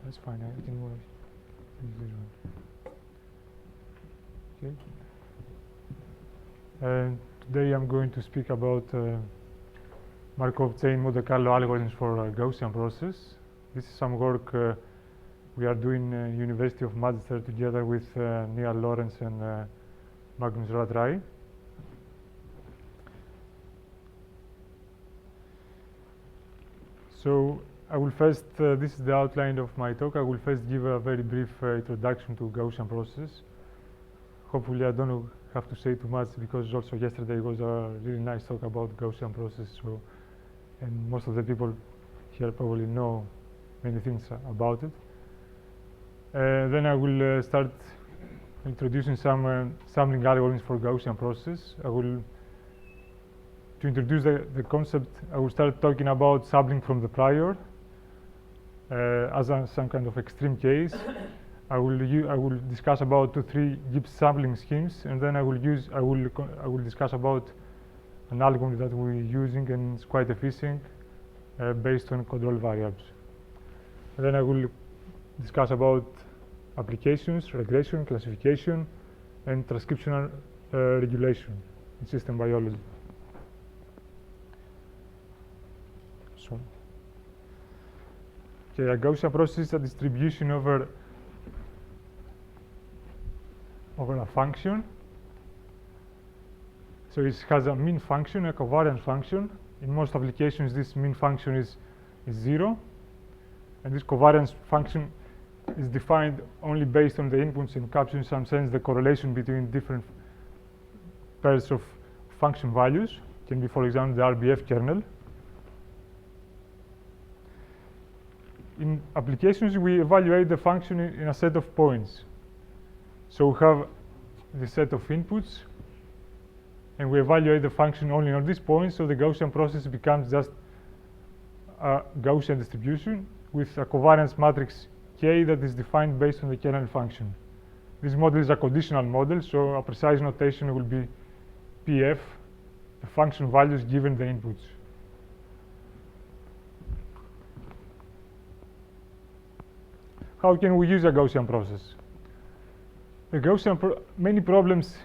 That's fine. I can use this one. Okay. Today I'm going to speak about Markov chain Monte Carlo algorithms for Gaussian process. This is some work we are doing in University of Manchester together with Neil Lawrence and Magnus Radrai. So I will first, this is the outline of my talk. I will first give a very brief introduction to Gaussian process. Hopefully I don't have to say too much, because also yesterday was a really nice talk about Gaussian process. So, and most of the people here probably know many things about it. Then I will start introducing some sampling algorithms for Gaussian process. To introduce the concept, I will start talking about sampling from the prior as some kind of extreme case. I will discuss about 2-3 Gibbs sampling schemes, and then I will discuss about an algorithm that we're using, and it's quite efficient based on control variables. And then I will discuss about applications, regression, classification, and transcriptional regulation in system biology. So, okay, a Gaussian process is a distribution over a function. So it has a mean function, a covariance function. In most applications, this mean function is 0, and this covariance function is defined only based on the inputs and captures in some sense the correlation between different pairs of function values. It can be, for example, the RBF kernel. In applications, we evaluate the function in a set of points. So we have the set of inputs, and we evaluate the function only on these points. So the Gaussian process becomes just a Gaussian distribution with a covariance matrix K that is defined based on the kernel function. This model is a conditional model, so a precise notation will be PF, the function values given the inputs. How can we use a Gaussian process? The Gaussian many problems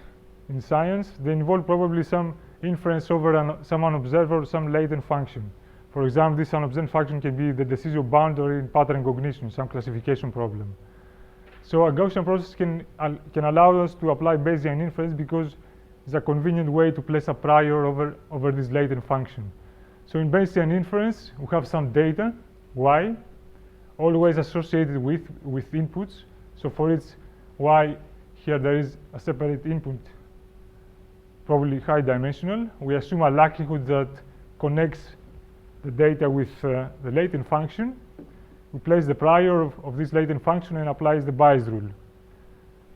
in science, they involve probably some inference over some unobserved or some latent function. For example, this unobserved function can be the decision boundary in pattern recognition, some classification problem. So a Gaussian process can allow us to apply Bayesian inference because it's a convenient way to place a prior over this latent function. So in Bayesian inference, we have some data, y, always associated with inputs. So for each y, here there is a separate input, probably high dimensional. We assume a likelihood that connects the data with the latent function. We place the prior of this latent function and applies the bias rule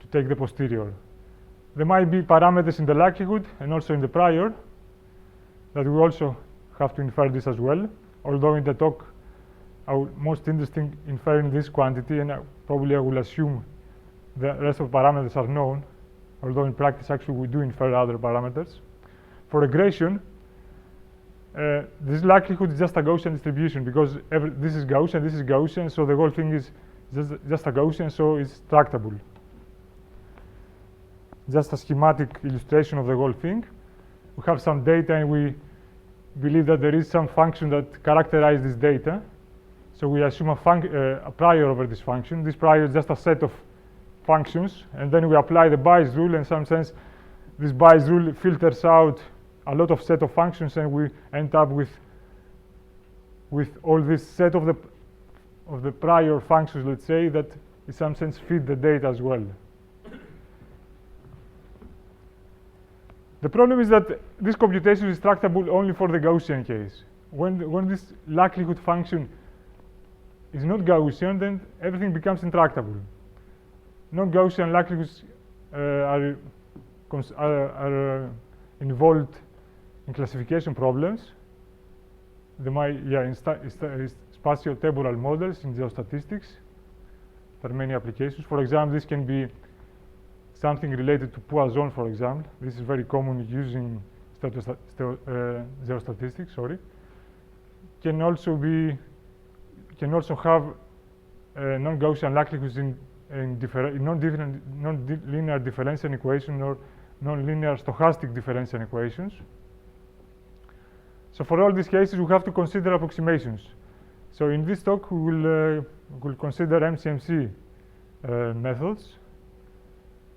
to take the posterior. There might be parameters in the likelihood and also in the prior that we also have to infer this as well, although in the talk most interesting inferring this quantity, and probably I will assume the rest of parameters are known, although in practice actually we do infer other parameters. For regression, this likelihood is just a Gaussian distribution, because this is Gaussian, so the whole thing is just a Gaussian, so it's tractable. Just a schematic illustration of the whole thing. We have some data, and we believe that there is some function that characterizes this data. So we assume a prior over this function. This prior is just a set of functions, and then we apply the bias rule. In some sense, this bias rule filters out a lot of set of functions, and we end up with all this set of the prior functions, let's say, that in some sense fit the data as well. The problem is that this computation is tractable only for the Gaussian case. When this likelihood function is not Gaussian, then everything becomes intractable. Non-Gaussian likelihoods are involved in classification problems. They might, in spatio-temporal models in geostatistics. There are many applications. For example, this can be something related to Poisson, for example. This is very common using geostatistics. Can also have non-Gaussian likelihoods in non-linear differential equations or non-linear stochastic differential equations. So for all these cases, we have to consider approximations. So in this talk, we will consider MCMC methods.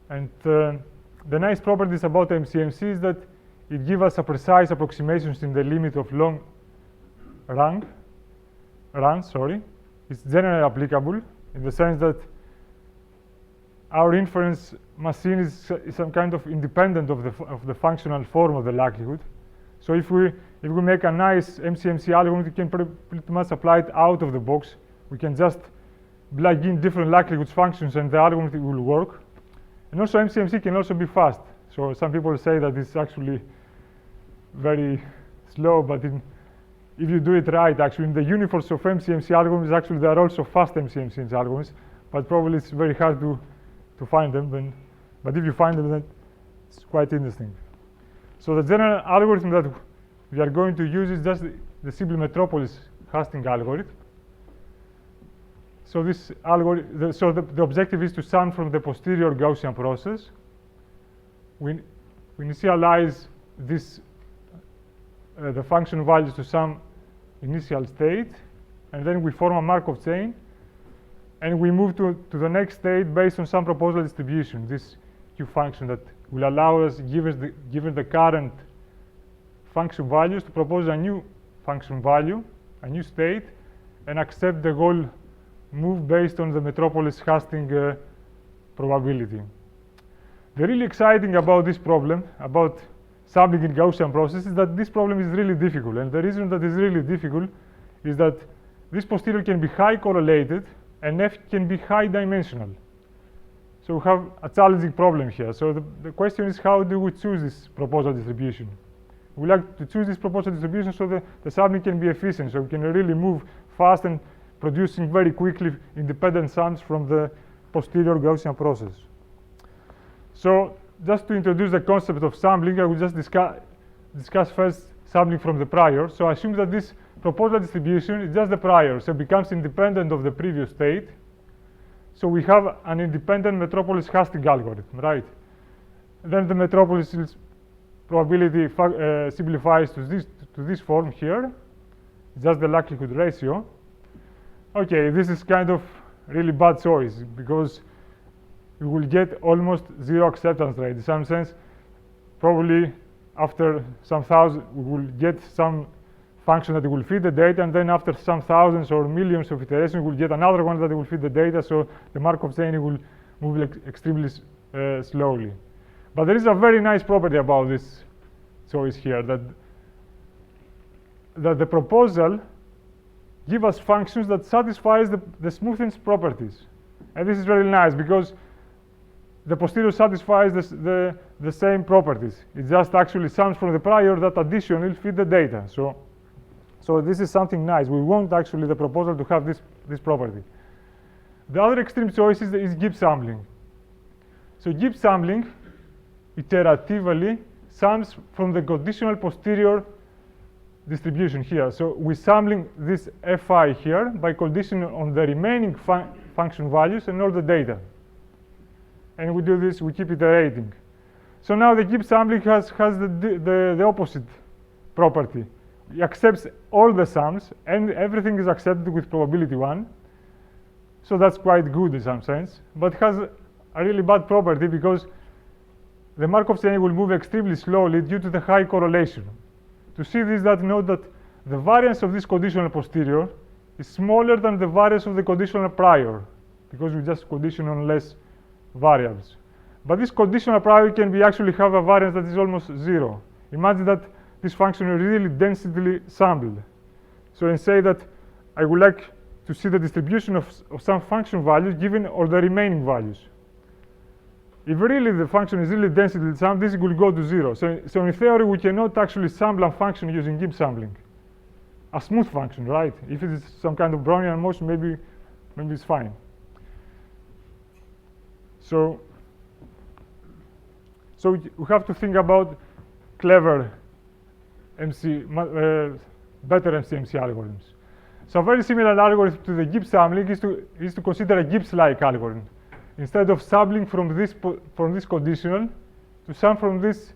And the nice properties about MCMC is that it gives us a precise approximations in the limit of long runs. It's generally applicable in the sense that our inference machine is some kind of independent of the functional form of the likelihood. So if we make a nice MCMC algorithm, we can pretty much apply it out of the box. We can just plug in different likelihoods functions and the algorithm will work. And also MCMC can also be fast. So some people say that it's actually very slow, but if you do it right, actually in the universe of MCMC algorithms, actually there are also fast MCMC algorithms, but probably it's very hard to find them. But if you find them, then it's quite interesting. So the general algorithm that we are going to use is just the simple Metropolis hasting algorithm. So this algorithm, the objective is to sum from the posterior Gaussian process. We initialize this the function values to some initial state, and then we form a Markov chain, and we move to the next state based on some proposal distribution. This Q function that will allow us, given the current function values, to propose a new function value, a new state, and accept the whole move based on the Metropolis hasting probability. The really exciting about this problem, about sampling in Gaussian processes, is that this problem is really difficult. And the reason that it's really difficult is that this posterior can be high correlated and F can be high dimensional. So we have a challenging problem here. So the question is, how do we choose this proposal distribution? We like to choose this proposal distribution so that the sampling can be efficient, so we can really move fast and producing very quickly independent sums from the posterior Gaussian process. So just to introduce the concept of sampling, I will just discuss first sampling from the prior. So I assume that this proposal distribution is just the prior, so it becomes independent of the previous state. So we have an independent Metropolis hasting algorithm, right? Then the Metropolis probability simplifies to this form here, just the likelihood ratio. Okay, this is kind of really bad choice because we will get almost zero acceptance rate. In some sense, probably after some thousand, we will get some function that will feed the data, and then after some thousands or millions of iterations, we'll get another one that will feed the data, so the Markov chain will move extremely slowly. But there is a very nice property about this choice here, that the proposal gives us functions that satisfies the smoothness properties. And this is very nice because the posterior satisfies the same properties. It just actually sums from the prior that additionally feed the data. So this is something nice. We want actually the proposal to have this property. The other extreme choice is Gibbs sampling. So Gibbs sampling iteratively sums from the conditional posterior distribution here. So we're sampling this Fi here by conditioning on the remaining function values and all the data. And we do this, we keep iterating. So now the Gibbs sampling has the opposite property. It accepts all the sums, and everything is accepted with probability 1. So that's quite good in some sense, but has a really bad property because the Markov chain will move extremely slowly due to the high correlation. To see this, note that the variance of this conditional posterior is smaller than the variance of the conditional prior, because we just condition on less variables. But this conditional prior can be actually have a variance that is almost 0. Imagine that this function is really densely sampled. So and say that I would like to see the distribution of some function values given all the remaining values. If really the function is really densely sampled, this will go to 0. So in theory, we cannot actually sample a function using Gibbs sampling. A smooth function, right? If it is some kind of Brownian motion, maybe it's fine. So we have to think about clever better MCMC algorithms. So a very similar algorithm to the Gibbs sampling is to consider a Gibbs-like algorithm. Instead of sampling from this conditional, to sample from this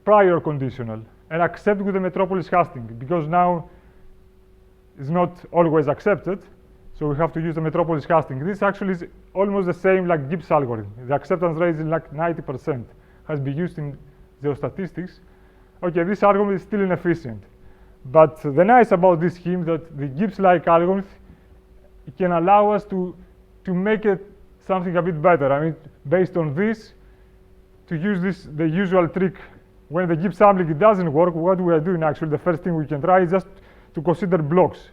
prior conditional, and accept with the metropolis hasting, because now it's not always accepted, so we have to use the metropolis hasting. This actually is almost the same like Gibbs algorithm. The acceptance rate is like 90%, has been used in geostatistics. Okay, this algorithm is still inefficient. But the nice about this scheme that the Gibbs-like algorithm, it can allow us to make it something a bit better. I mean, based on this, to use the usual trick. When the Gibbs sampling it doesn't work, what we are doing actually, the first thing we can try is just to consider blocks.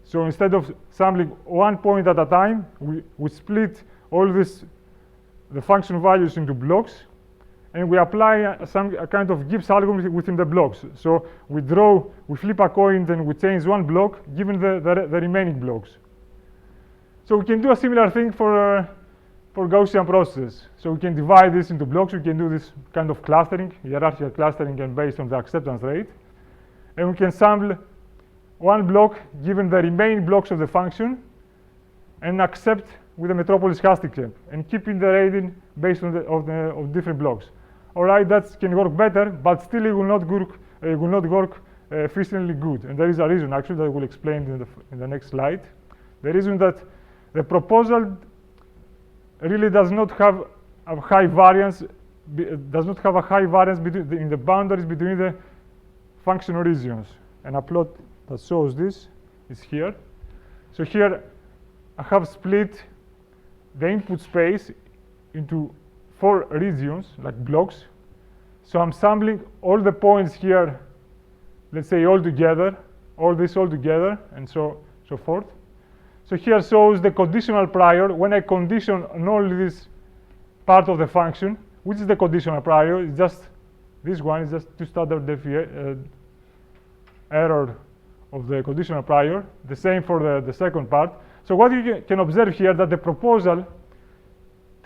So instead of sampling one point at a time, we split all the function values into blocks, and we apply a kind of Gibbs algorithm within the blocks. So we flip a coin, then we change one block, given the remaining blocks. So we can do a similar thing for Gaussian processes. So we can divide this into blocks. We can do this kind of clustering, hierarchical clustering, and based on the acceptance rate. And we can sample one block given the remaining blocks of the function, and accept with the metropolis hasting step, and keeping the rating based on of different blocks. All right, that can work better, but still it will not work efficiently good. And there is a reason actually that I will explain in the next slide. The reason that the proposal really does not have a high variance, in the boundaries between the functional regions. And a plot that shows this is here. So here I have split the input space into 4 regions, like blocks. So I'm sampling all the points here, let's say all together, all together, and so forth. So here shows the conditional prior. When I condition on only this part of the function, which is the conditional prior, it's just this one, is just 2 standard error of the conditional prior. The same for the second part. So what you can observe here, that the proposal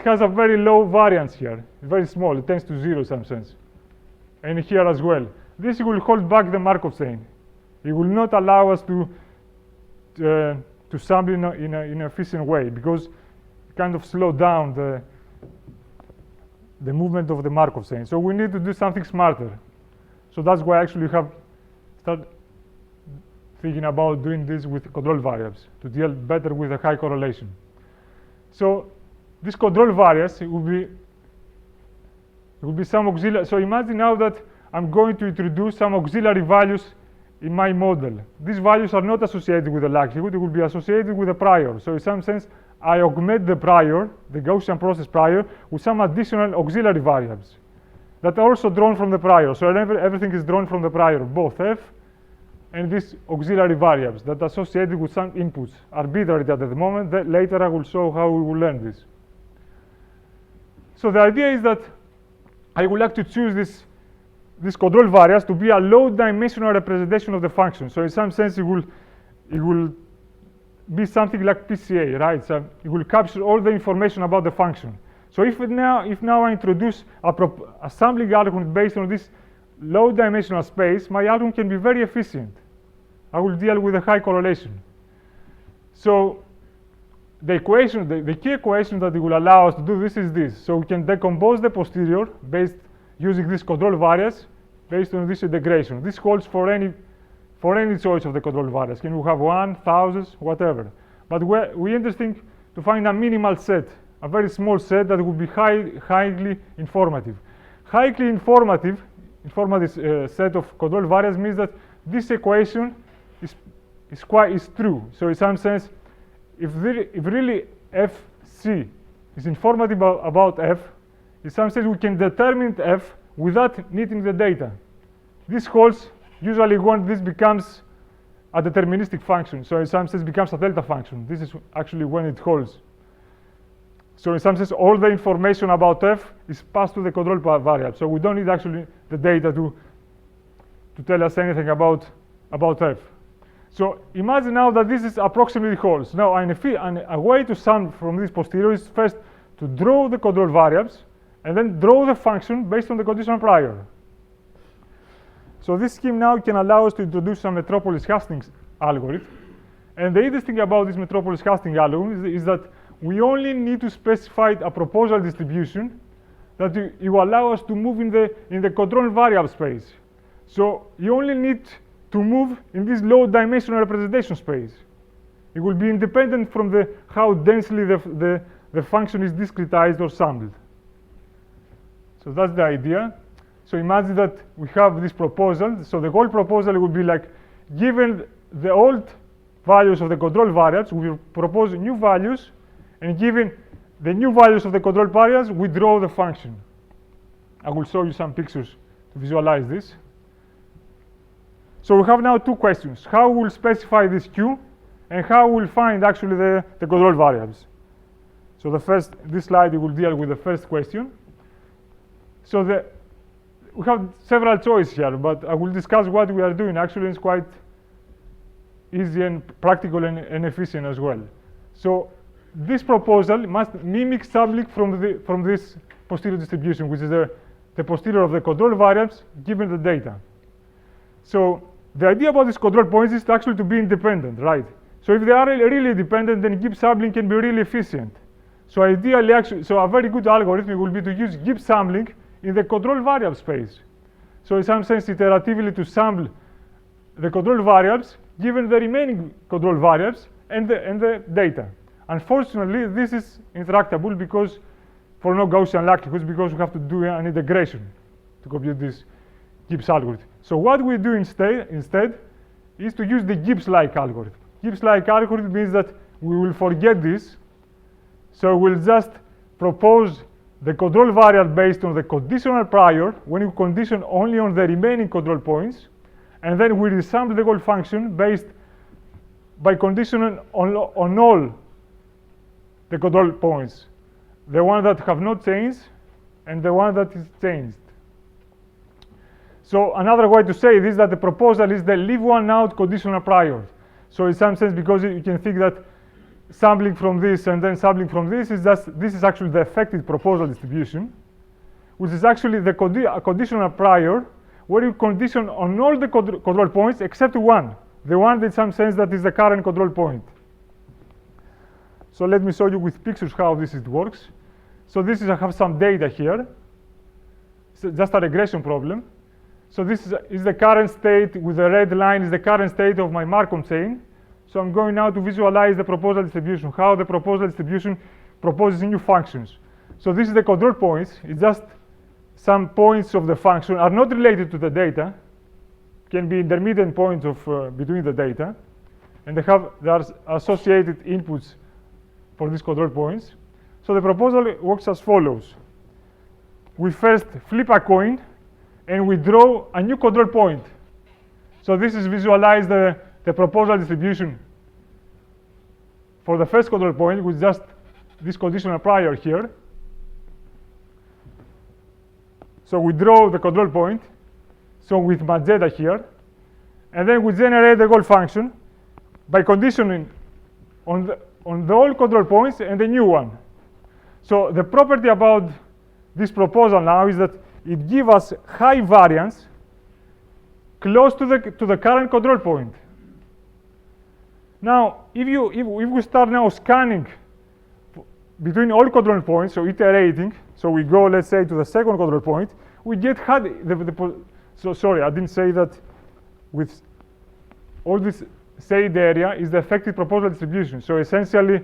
has a very low variance here, very small, it tends to 0 in some sense. And here as well. This will hold back the Markov chain. It will not allow us to sample in an efficient way, because it kind of slow down the movement of the Markov chain. So we need to do something smarter. So that's why actually we have started thinking about doing this with control variables to deal better with a high correlation. So this control variance, it will be some auxiliary. So imagine now that I'm going to introduce some auxiliary values in my model. These values are not associated with the likelihood, it will be associated with the prior. So in some sense, I augment the prior, the Gaussian process prior, with some additional auxiliary variables that are also drawn from the prior. So everything is drawn from the prior, both f and these auxiliary variables that are associated with some inputs, arbitrary at the moment. Later I will show how we will learn this. So the idea is that I would like to choose this control variance to be a low-dimensional representation of the function. So in some sense, it will be something like PCA, right? So it will capture all the information about the function. So if now I introduce a sampling algorithm based on this low-dimensional space, my algorithm can be very efficient. I will deal with a high correlation. So the equation, the key equation that it will allow us to do this is this. So we can decompose the posterior based using this control variance based on this integration. This holds for any choice of the control variance. Can we have 1, thousands, whatever? But we're interested to find a minimal set, a very small set that will be highly informative. Highly informative set of control variance means that this equation is true. So in some sense, if really fc is informative about f, in some sense we can determine f without needing the data. This holds usually when this becomes a deterministic function. So in some sense becomes a delta function. This is actually when it holds. So in some sense all the information about f is passed to the control variable. So we don't need actually the data to tell us anything about f. So imagine now that this is approximately holds. Now a way to sum from this posterior is first to draw the control variables and then draw the function based on the conditional prior. So this scheme now can allow us to introduce some metropolis hasting algorithm And the interesting thing about this Metropolis casting algorithm is that we only need to specify a proposal distribution that you allow us to move in the control variable space. So you only need to move in this low dimensional representation space. It will be independent from how densely the function is discretized or sampled. So that's the idea. So imagine that we have this proposal. So the whole proposal would be like, given the old values of the control variables, we propose new values, and given the new values of the control variables, we draw the function. I will show you some pictures to visualize this. So we have now two questions. How we'll specify this Q, and how we'll find actually the control variables. So this slide will deal with the first question. So we have several choices here, but I will discuss what we are doing. Actually, it's quite easy and practical and efficient as well. So this proposal must mimic sampling from this posterior distribution, which is the posterior of the control variables given the data. So the idea about these control points is actually to be independent, right? So if they are really dependent, then Gibbs sampling can be really efficient. So ideally, a very good algorithm will be to use Gibbs sampling in the control variable space. So in some sense, iteratively to sample the control variables given the remaining control variables and the data. Unfortunately, this is intractable because for no Gaussian likelihoods, because we have to do an integration to compute this Gibbs algorithm. So what we do instead is to use the Gibbs-like algorithm. Gibbs-like algorithm means that we will forget this. So we'll just propose the control variable based on the conditional prior when you condition only on the remaining control points, and then we resample the whole function based by conditioning on all the control points, the one that have not changed and the one that is changed. So another way to say this is that the proposal is the leave one out conditional prior. So in some sense, because you can think that sampling from this and then sampling from this is actually the effective proposal distribution, which is actually a conditional prior where you condition on all the control points except one, the one in some sense that is the current control point. So let me show you with pictures how this works. So I have some data here. It's just a regression problem. So this is the current state with the red line is the current state of my Markov chain. So I'm going now to visualize the proposal distribution, how the proposal distribution proposes new functions. So this is the control points. It's just some points of the function are not related to the data, can be intermediate points between the data, and they are associated inputs for these control points. So the proposal works as follows. We first flip a coin, and we draw a new control point. So this is visualize the proposal distribution for the first control point with just this conditional prior here. So we draw the control point, so with magenta here, and then we generate the whole function by conditioning on the all control points and the new one. So the property about this proposal now is that it gives us high variance close to the current control point. Now, if we start now scanning between all control points, so iterating, so we go, let's say, to the second control point, we get so sorry, I didn't say that with all this shade area is the effective proposal distribution. So essentially,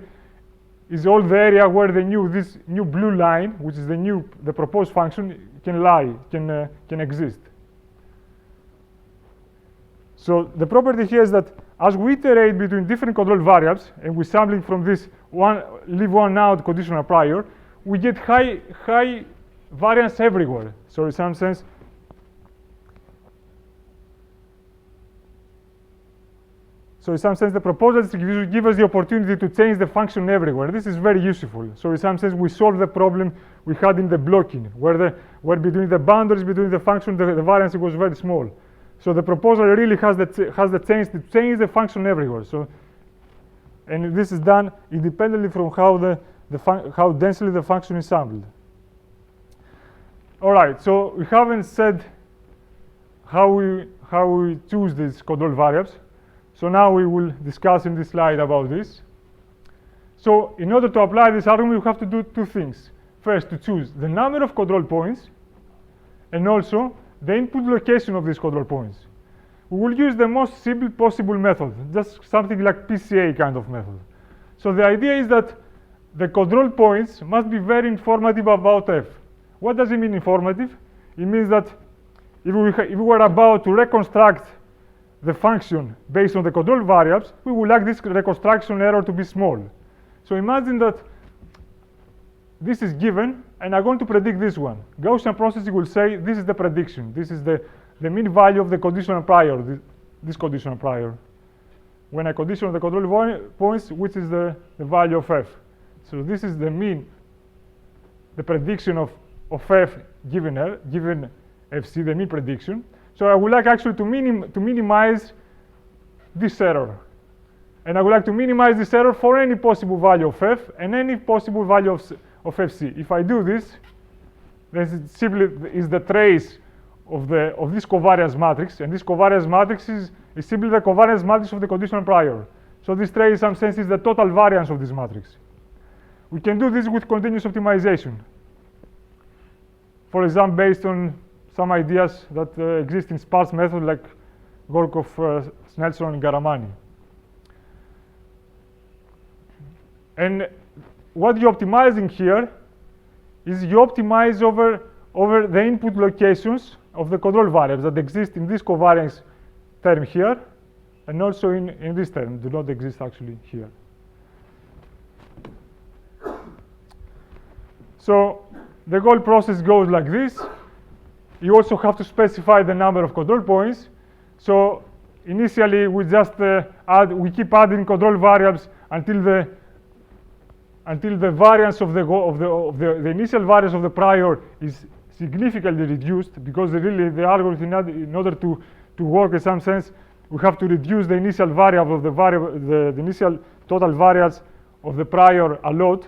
is all the area where this new blue line, which is the proposed function, can exist. So the property here is that as we iterate between different control variables, and we're sampling from this leave one out conditional prior, we get high variance everywhere. So in some sense, the proposal distribution gives us the opportunity to change the function everywhere. This is very useful. So in some sense, we solve the problem we had in the blocking, where between the boundaries between the function, the variance was very small. So the proposal really has the chance to change the function everywhere. So, and this is done independently from how densely the function is sampled. All right. So we haven't said how we choose these control variables. So now we will discuss in this slide about this. So in order to apply this argument, we have to do two things. First, to choose the number of control points, and also the input location of these control points. We will use the most simple possible method, just something like PCA kind of method. So the idea is that the control points must be very informative about f. What does it mean informative? It means that if we were about to reconstruct the function based on the control variables, we would like this reconstruction error to be small. So imagine that this is given, and I'm going to predict this one. Gaussian processing will say this is the prediction. This is the mean value of the conditional prior, this conditional prior. When I condition the control points, which is the value of f. So this is the mean, the prediction of f given fc, the mean prediction. So I would like actually to minimize this error. And I would like to minimize this error for any possible value of f and any possible value of fc. If I do this, this simply is the trace of this covariance matrix, and this covariance matrix is simply the covariance matrix of the conditional prior. So this trace, in some sense, is the total variance of this matrix. We can do this with continuous optimization. For example, based on some ideas that exist in sparse method, like work of Snelson and Garamani. And what you're optimizing here is you optimize over the input locations of the control variables that exist in this covariance term here, and also in this term, do not exist actually here. So the whole process goes like this. You also have to specify the number of control points. So initially we just we keep adding control variables until the variance of the initial variance of the prior is significantly reduced, because really the algorithm, in order to work in some sense, we have to reduce the initial variable of the initial total variance of the prior a lot,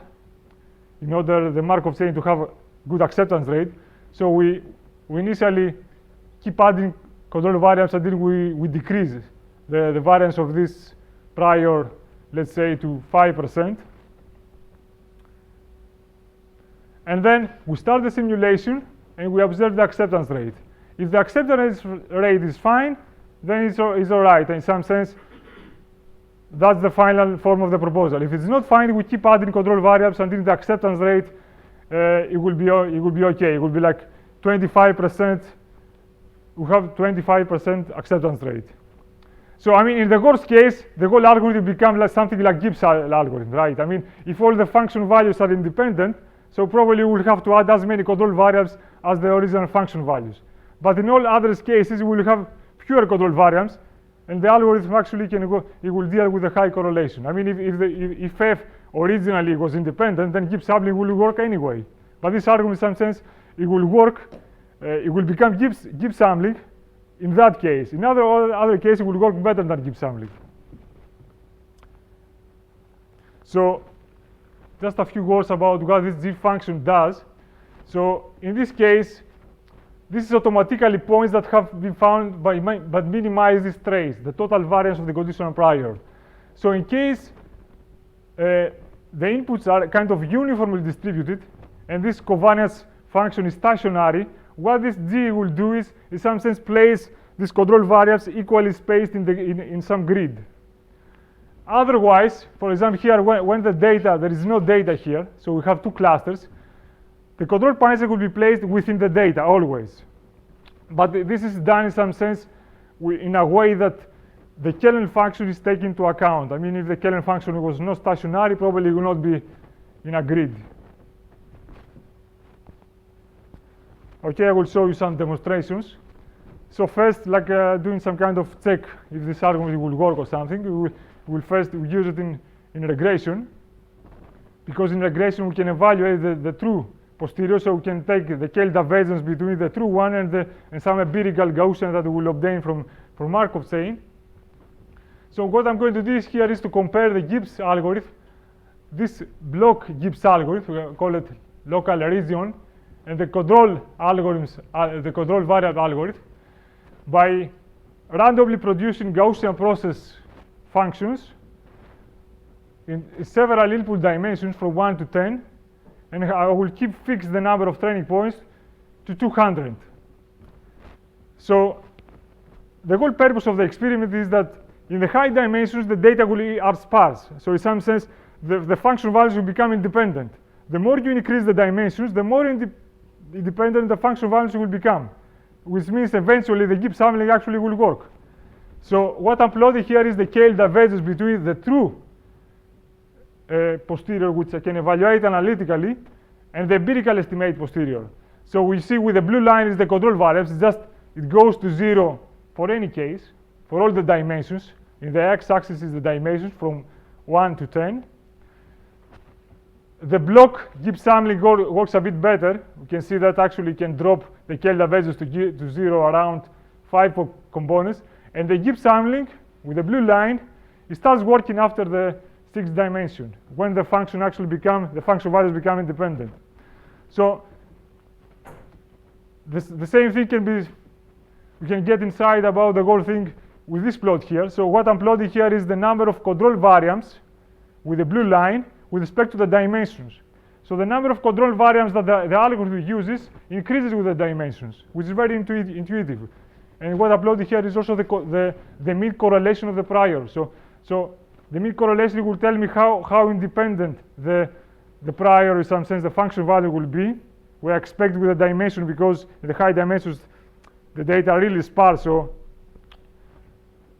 in order the Markov chain to have a good acceptance rate. So we initially keep adding control variables until we decrease the variance of this prior, let's say, to 5%. And then we start the simulation and we observe the acceptance rate. If the acceptance rate is fine, then it's all right. In some sense, that's the final form of the proposal. If it's not fine, we keep adding control variables until the acceptance rate it will be okay. It will be like 25%. We have 25% acceptance rate. So I mean, in the worst case, the whole algorithm becomes like something like Gibbs algorithm, right? I mean, if all the function values are independent, so probably we'll have to add as many control variables as the original function values. But in all other cases, we'll have pure control variables, and the algorithm actually it will deal with a high correlation. I mean, if f originally was independent, then Gibbs sampling will work anyway. But this argument, in some sense, it will work. It will become Gibbs sampling in that case. In other cases, it will work better than Gibbs sampling. So just a few words about what this G function does. So in this case, this is automatically points that have been found but minimize this trace, the total variance of the conditional prior. So in case the inputs are kind of uniformly distributed, and this covariance function is stationary, what this G will do is, in some sense, place these control variables equally spaced in some grid. Otherwise, for example, here, when the data, there is no data here, so we have two clusters, the control points will be placed within the data always. But this is done in some sense in a way that the kernel function is taken into account. I mean, if the kernel function was not stationary, probably it will not be in a grid. Okay, I will show you some demonstrations. So first, like doing some kind of check if this argument will work or something, we will first use it in regression, because in regression we can evaluate the true posterior, so we can take the K divergence between the true one and some empirical Gaussian that we will obtain from Markov chain. So what I'm going to do here is to compare the Gibbs algorithm, this block Gibbs algorithm, we call it local region, and the control algorithms, the control variable algorithm, by randomly producing Gaussian process functions in several input dimensions from 1 to 10, and I will keep fixed the number of training points to 200. So the whole purpose of the experiment is that in the high dimensions, the data are sparse. So in some sense, the function values will become independent. The more you increase the dimensions, the more independent the function values will become, which means eventually the Gibbs sampling actually will work. So what I'm plotting here is the KL divergence between the true posterior, which I can evaluate analytically, and the empirical estimate posterior. So we see with the blue line is the control variables. It goes to 0 for any case, for all the dimensions. In the x-axis is the dimensions from 1 to 10. The block Gibbs sampling works a bit better. We can see that actually can drop the KL divergence to 0 around 5 components. And the Gibbs sampling with the blue line, it starts working after the 6th dimension, when the function values become independent. So the same thing we can get inside about the whole thing with this plot here. So what I'm plotting here is the number of control variants with the blue line with respect to the dimensions. So the number of control variants that the algorithm uses increases with the dimensions, which is very intuitive. And what I plotted here is also the mean correlation of the prior. So the mean correlation will tell me how independent the prior, in some sense, the function value will be. We expect with the dimension, because in the high dimensions, the data are really sparse. So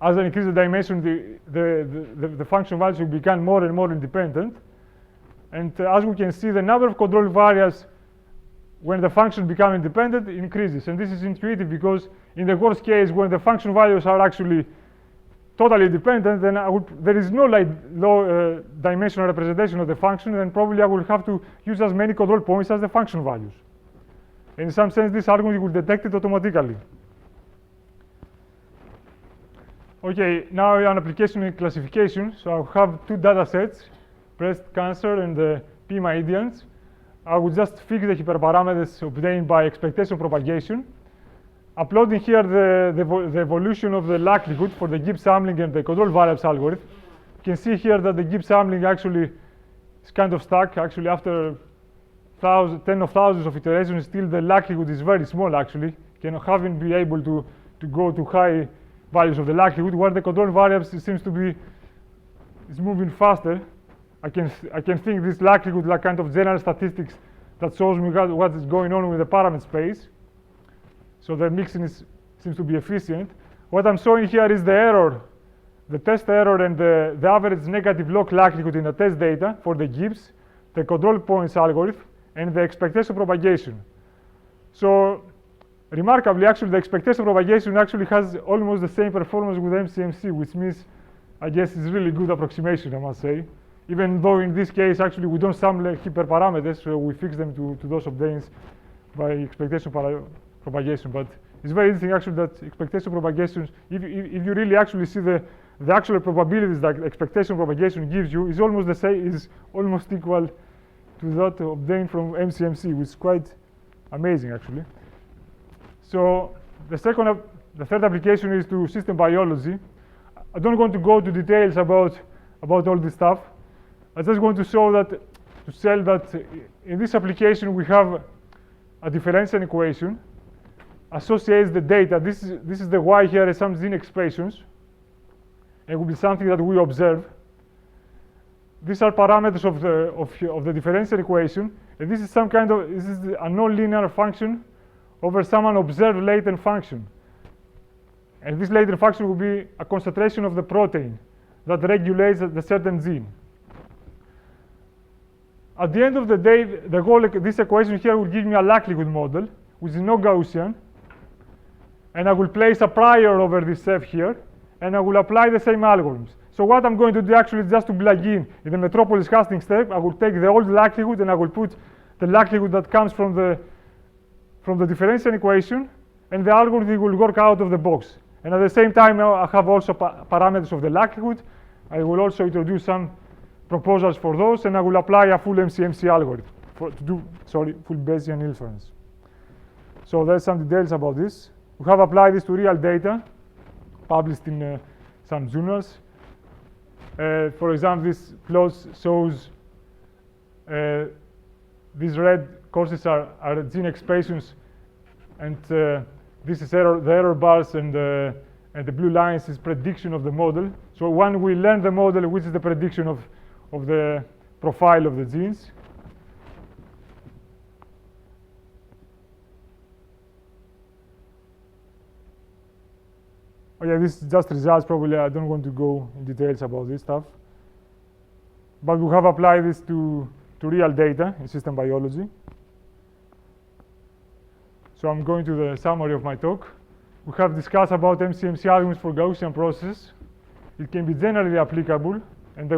as I increase the dimension, the function values will become more and more independent. And as we can see, the number of control variables when the function becomes independent increases. And this is intuitive because in the worst case, when the function values are actually totally dependent, then there is no low dimensional representation of the function, and probably I will have to use as many control points as the function values. In some sense, this argument will detect it automatically. Okay, now an application in classification. So I have two data sets, breast cancer and P medians. I will just fix the hyperparameters obtained by expectation propagation. Uploading here the evolution of the likelihood for the Gibbs sampling and the control variables algorithm. You can see here that the Gibbs sampling actually is kind of stuck. Actually, after tens of thousands of iterations, still the likelihood is very small. Actually, haven't been able to go to high values of the likelihood, where the control variables seems to be moving faster. I can think this likelihood like kind of general statistics that shows me what is going on with the parameter space. So the mixing seems to be efficient. What I'm showing here is the error, the test error, and the average negative log likelihood in the test data for the Gibbs, the control points algorithm, and the expectation propagation. So remarkably, actually, the expectation propagation actually has almost the same performance with MCMC, which means, I guess, it's really good approximation, I must say. Even though in this case, actually, we don't sample hyperparameters, so we fix them to those obtained by expectation propagation. But it's very interesting, actually, that expectation propagation, if you really actually see the actual probabilities that expectation propagation gives you, is almost the same, is almost equal to that obtained from MCMC, which is quite amazing, actually. So the third application is to system biology. I don't want to go to details about all this stuff. I just want to show that in this application we have a differential equation associates the data. This is the y here is some zine expressions. It will be something that we observe. These are parameters of the differential equation, and this is a nonlinear function over some unobserved latent function. And this latent function will be a concentration of the protein that regulates the certain gene. At the end of the day, this equation here will give me a likelihood model, which is no Gaussian. And I will place a prior over this F here, and I will apply the same algorithms. So what I'm going to do actually is just to plug in the Metropolis Hastings step. I will take the old likelihood and I will put the likelihood that comes from the differential equation, and the algorithm will work out of the box. And at the same time, I have also parameters of the likelihood. I will also introduce some proposals for those, and I will apply a full MCMC algorithm full Bayesian inference. So there's some details about this. We have applied this to real data, published in some journals. For example, this plot shows these red courses are gene expressions, and this is the error bars, and the blue lines is prediction of the model. So when we learn the model, which is the prediction of the profile of the genes. Oh yeah, this is just results. Probably I don't want to go in details about this stuff. But we have applied this to real data in system biology. So I'm going to the summary of my talk. We have discussed about MCMC algorithms for Gaussian processes. It can be generally applicable, and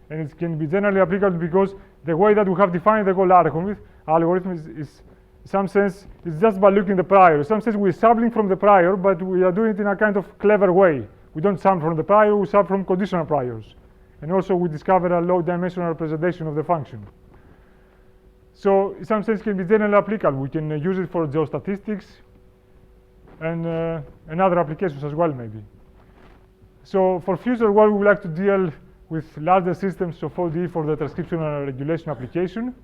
it can be generally applicable because the way that we have defined the whole algorithm is in some sense, it's just by looking at the prior. In some sense, we're sampling from the prior, but we are doing it in a kind of clever way. We don't sample from the prior, we sample from conditional priors. And also, we discover a low-dimensional representation of the function. So, in some sense, it can be generally applicable. We can use it for geostatistics and other applications as well, maybe. So, for future work, we would like to deal with larger systems of ODE for the transcription and regulation application.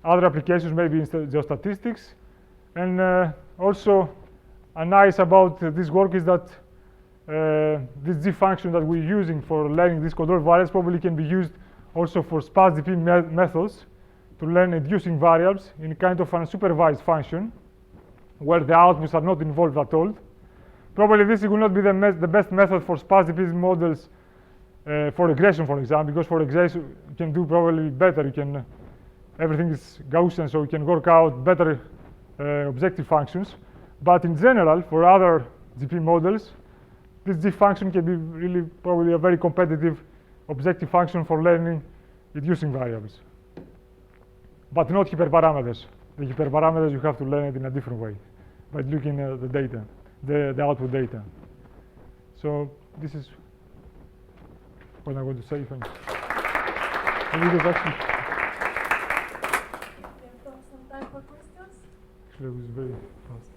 Other applications maybe in geostatistics. And also, a nice about this work is that this G function that we're using for learning these control variables probably can be used also for sparse GP methods to learn inducing variables in kind of an unsupervised function where the outputs are not involved at all. Probably this will not be the best method for sparse GP models for regression, for example, because for regression you can do probably better. You can everything is Gaussian, so you can work out better objective functions. But in general, for other GP models, this G function can be really probably a very competitive objective function for learning inducing variables. But not hyperparameters. The hyperparameters, you have to learn it in a different way by looking at the data, the output data. So this is what I want to say. Thanks. Some time for questions? Actually, it was very fast.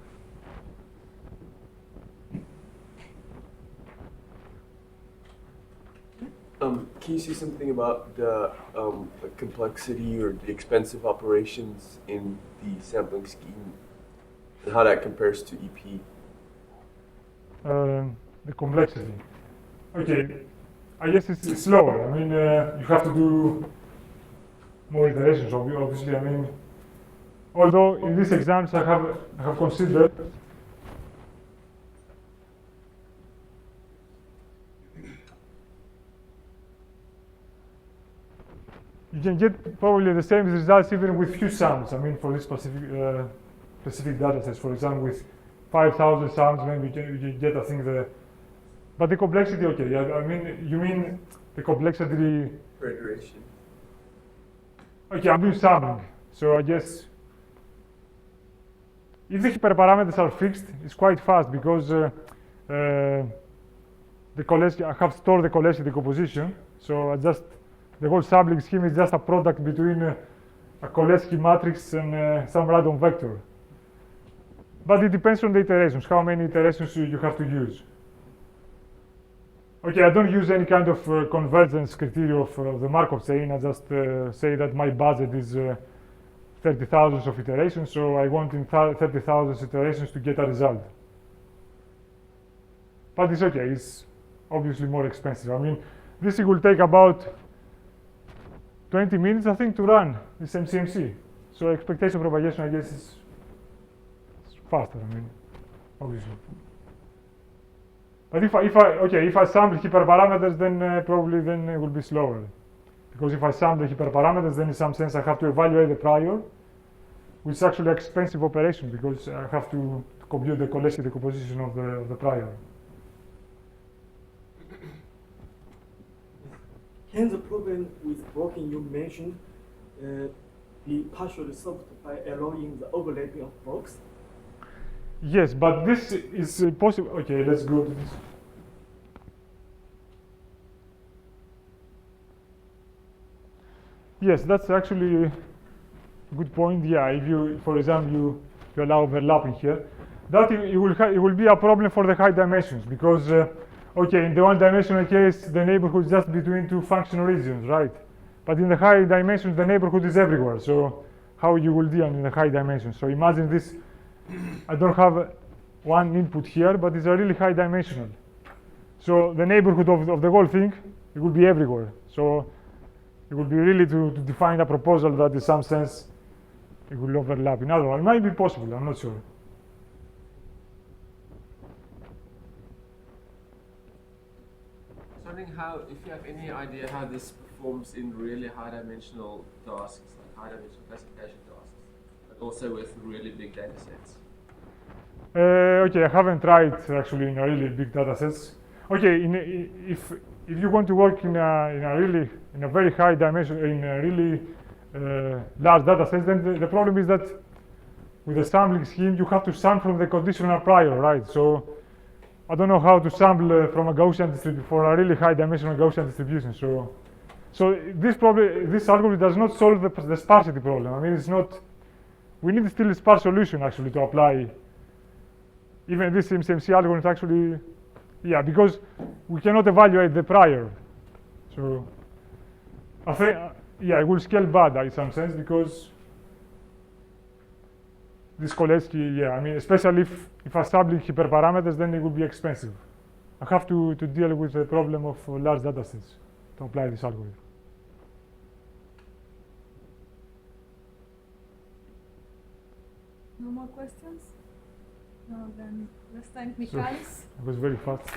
Can you say something about the complexity or the expensive operations in the sampling scheme and how that compares to EP? The complexity. Okay, I guess it's slower. I mean, you have to do more iterations, obviously. I mean, although in these exams I have considered you can get probably the same results even with few sums. I mean, for this specific data sets, for example, with 5,000 sums, maybe you can get, I think, but the complexity, okay, yeah, I mean, you mean the complexity Per iteration. Okay, I'm doing sampling, so I guess if the hyperparameters are fixed, it's quite fast because I have stored the Kolesky decomposition, so the whole sampling scheme is just a product between a Kolesky matrix and some random vector. But it depends on the iterations, how many iterations you have to use. Okay, I don't use any kind of convergence criteria of the Markov chain. I just say that my budget is 30,000 of iterations, so I want in 30,000 iterations to get a result. But it's okay, it's obviously more expensive. I mean, this will take about 20 minutes, I think, to run this MCMC. So expectation propagation, I guess, is faster, I mean, obviously. But if I sample hyperparameters, then probably it will be slower. Because if I sample hyperparameters, then in some sense I have to evaluate the prior, which is actually an expensive operation because I have to compute the Kolesky decomposition of the prior. Can the problem with blocking you mentioned be partially solved by allowing the overlapping of blocks? Yes, but this is possible. Okay, let's go to this. Yes, that's actually a good point. Yeah, if you, for example, you allow overlapping here, that it will be a problem for the high dimensions because Okay, in the one-dimensional case, the neighborhood is just between two functional regions, right? But in the high dimensions, the neighborhood is everywhere. So how you will deal in the high dimensions? So imagine this, I don't have one input here, but it's a really high dimensional. So the neighborhood of the whole thing, it will be everywhere. So it would be really to define a proposal that in some sense it will overlap. In other words, it might be possible, I'm not sure. I was wondering how, if you have any idea how this performs in really high-dimensional tasks, like high-dimensional classification tasks, but also with really big data sets. Okay, I haven't tried actually in a really big data sets. Okay, if you want to work in a very high dimension, in a really large data set, then the problem is that with the sampling scheme you have to sample from the conditional prior, right? So I don't know how to sample from a Gaussian distribution for a really high dimensional Gaussian distribution. So this algorithm does not solve the sparsity problem. I mean, it's not. We need still a sparse solution actually to apply. Even this MCMC algorithm actually, yeah, because we cannot evaluate the prior. So I think, yeah, it will scale bad in some sense because this Koletsky, yeah, I mean, especially if I sampling hyperparameters, then it will be expensive. I have to deal with the problem of large data sets to apply this algorithm. No more questions? No, then let's thank Michalis. It was very fast.